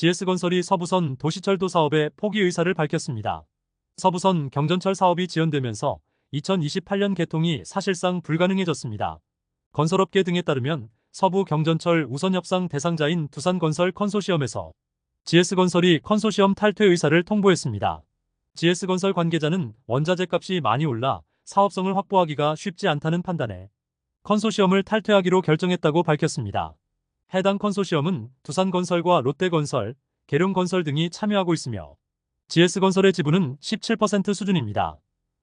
GS건설이 서부선 도시철도 사업에 포기 의사를 밝혔습니다. 서부선 경전철 사업이 지연되면서 2028년 개통이 사실상 불가능해졌습니다. 건설업계 등에 따르면 서부 경전철 우선 협상 대상자인 두산건설 컨소시엄에서 GS건설이 컨소시엄 탈퇴 의사를 통보했습니다. GS건설 관계자는 원자재 값이 많이 올라 사업성을 확보하기가 쉽지 않다는 판단에 컨소시엄을 탈퇴하기로 결정했다고 밝혔습니다. 해당 컨소시엄은 두산건설과 롯데건설, 계룡건설 등이 참여하고 있으며 GS건설의 지분은 17% 수준입니다.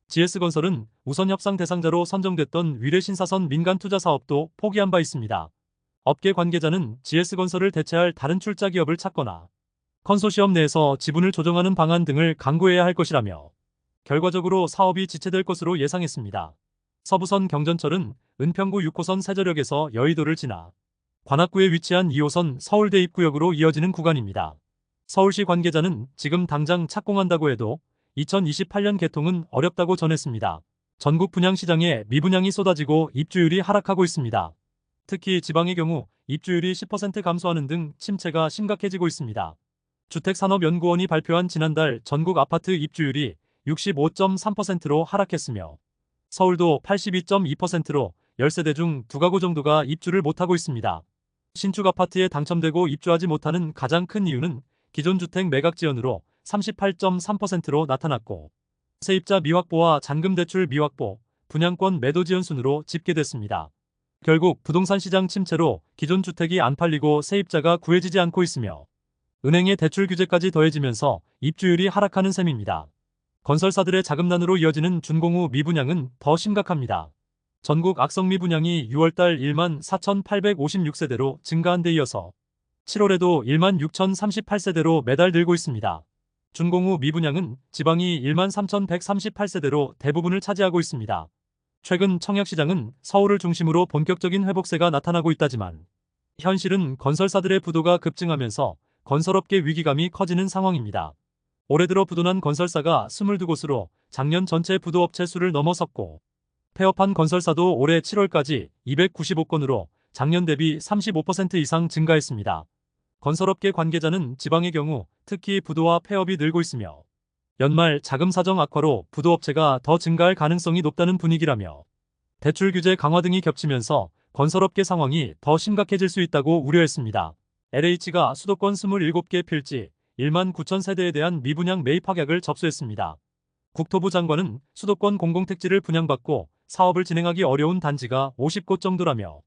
GS건설은 우선 협상 대상자로 선정됐던 위례신사선 민간투자 사업도 포기한 바 있습니다. 업계 관계자는 GS건설을 대체할 다른 출자 기업을 찾거나 컨소시엄 내에서 지분을 조정하는 방안 등을 강구해야 할 것이라며 결과적으로 사업이 지체될 것으로 예상했습니다. 서부선 경전철은 은평구 6호선 세저역에서 여의도를 지나 관악구에 위치한 2호선 서울대 입구역으로 이어지는 구간입니다. 서울시 관계자는 지금 당장 착공한다고 해도 2028년 개통은 어렵다고 전했습니다. 전국 분양시장에 미분양이 쏟아지고 입주율이 하락하고 있습니다. 특히 지방의 경우 입주율이 10% 감소하는 등 침체가 심각해지고 있습니다. 주택산업연구원이 발표한 지난달 전국 아파트 입주율이 65.3%로 하락했으며 서울도 82.2%로 10세대 중 2가구 정도가 입주를 못하고 있습니다. 신축 아파트에 당첨되고 입주하지 못하는 가장 큰 이유는 기존 주택 매각 지연으로 38.3%로 나타났고 세입자 미확보와 잔금대출 미확보, 분양권 매도 지연 순으로 집계됐습니다. 결국 부동산 시장 침체로 기존 주택이 안 팔리고 세입자가 구해지지 않고 있으며 은행의 대출 규제까지 더해지면서 입주율이 하락하는 셈입니다. 건설사들의 자금난으로 이어지는 준공후 미분양은 더 심각합니다. 전국 악성 미분양이 6월달 1만 4,856세대로 증가한 데 이어서 7월에도 1만 6,038세대로 매달 늘고 있습니다. 준공후 미분양은 지방이 1만 3,138세대로 대부분을 차지하고 있습니다. 최근 청약시장은 서울을 중심으로 본격적인 회복세가 나타나고 있다지만 현실은 건설사들의 부도가 급증하면서 건설업계 위기감이 커지는 상황입니다. 올해 들어 부도난 건설사가 22곳으로 작년 전체 부도업체 수를 넘어섰고 폐업한 건설사도 올해 7월까지 295건으로 작년 대비 35% 이상 증가했습니다. 건설업계 관계자는 지방의 경우 특히 부도와 폐업이 늘고 있으며 연말 자금 사정 악화로 부도업체가 더 증가할 가능성이 높다는 분위기라며 대출 규제 강화 등이 겹치면서 건설업계 상황이 더 심각해질 수 있다고 우려했습니다. LH가 수도권 27개 필지 1만 9천 세대에 대한 미분양 매입 확약을 접수했습니다. 국토부 장관은 수도권 공공택지를 분양받고 사업을 진행하기 어려운 단지가 50곳 정도라며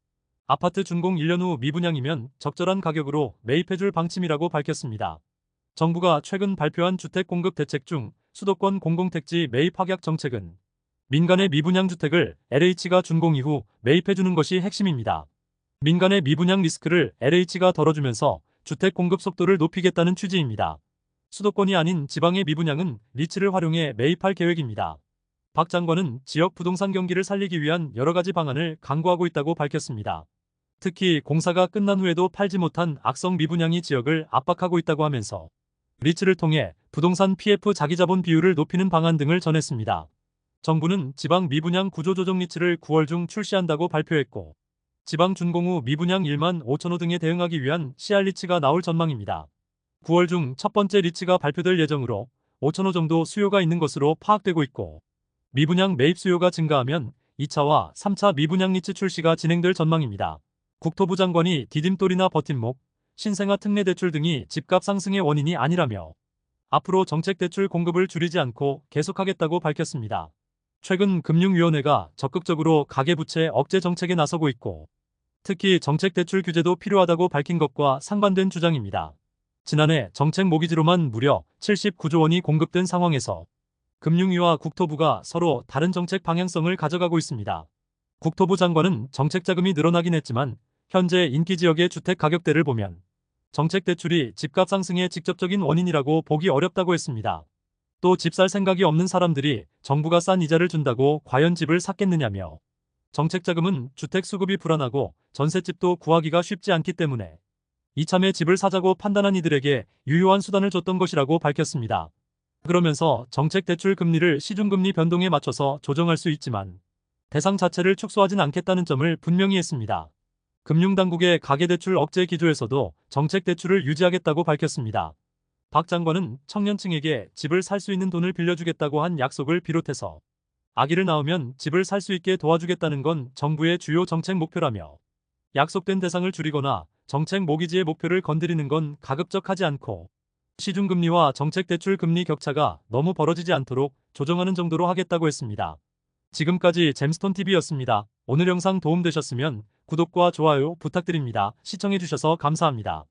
아파트 준공 1년 후 미분양이면 적절한 가격으로 매입해줄 방침이라고 밝혔습니다. 정부가 최근 발표한 주택공급 대책 중 수도권 공공택지 매입 확약 정책은 민간의 미분양 주택을 LH가 준공 이후 매입해주는 것이 핵심입니다. 민간의 미분양 리스크를 LH가 덜어주면서 주택 공급 속도를 높이겠다는 취지입니다. 수도권이 아닌 지방의 미분양은 리츠를 활용해 매입할 계획입니다. 박 장관은 지역 부동산 경기를 살리기 위한 여러 가지 방안을 강구하고 있다고 밝혔습니다. 특히 공사가 끝난 후에도 팔지 못한 악성 미분양이 지역을 압박하고 있다고 하면서 리츠를 통해 부동산 PF 자기자본 비율을 높이는 방안 등을 전했습니다. 정부는 지방 미분양 구조조정 리츠를 9월 중 출시한다고 발표했고 지방 준공 후 미분양 1만 5천 호 등에 대응하기 위한 CR 리츠가 나올 전망입니다. 9월 중 첫 번째 리츠가 발표될 예정으로 5천 호 정도 수요가 있는 것으로 파악되고 있고 미분양 매입 수요가 증가하면 2차와 3차 미분양 리츠 출시가 진행될 전망입니다. 국토부 장관이 디딤돌이나 버팀목, 신생아 특례 대출 등이 집값 상승의 원인이 아니라며 앞으로 정책 대출 공급을 줄이지 않고 계속하겠다고 밝혔습니다. 최근 금융위원회가 적극적으로 가계부채 억제 정책에 나서고 있고 특히 정책 대출 규제도 필요하다고 밝힌 것과 상반된 주장입니다. 지난해 정책 모기지로만 무려 79조 원이 공급된 상황에서 금융위와 국토부가 서로 다른 정책 방향성을 가져가고 있습니다. 국토부 장관은 정책 자금이 늘어나긴 했지만 현재 인기 지역의 주택 가격대를 보면 정책 대출이 집값 상승의 직접적인 원인이라고 보기 어렵다고 했습니다. 또 집 살 생각이 없는 사람들이 정부가 싼 이자를 준다고 과연 집을 샀겠느냐며 정책 자금은 주택 수급이 불안하고 전셋집도 구하기가 쉽지 않기 때문에 이참에 집을 사자고 판단한 이들에게 유효한 수단을 줬던 것이라고 밝혔습니다. 그러면서 정책 대출 금리를 시중금리 변동에 맞춰서 조정할 수 있지만 대상 자체를 축소하진 않겠다는 점을 분명히 했습니다. 금융당국의 가계대출 억제 기조에서도 정책대출을 유지하겠다고 밝혔습니다. 박 장관은 청년층에게 집을 살 수 있는 돈을 빌려주겠다고 한 약속을 비롯해서 아기를 낳으면 집을 살 수 있게 도와주겠다는 건 정부의 주요 정책 목표라며 약속된 대상을 줄이거나 정책 모기지의 목표를 건드리는 건 가급적하지 않고 시중금리와 정책대출 금리 격차가 너무 벌어지지 않도록 조정하는 정도로 하겠다고 했습니다. 지금까지 잼스톤TV였습니다. 오늘 영상 도움되셨으면 구독과 좋아요 부탁드립니다. 시청해주셔서 감사합니다.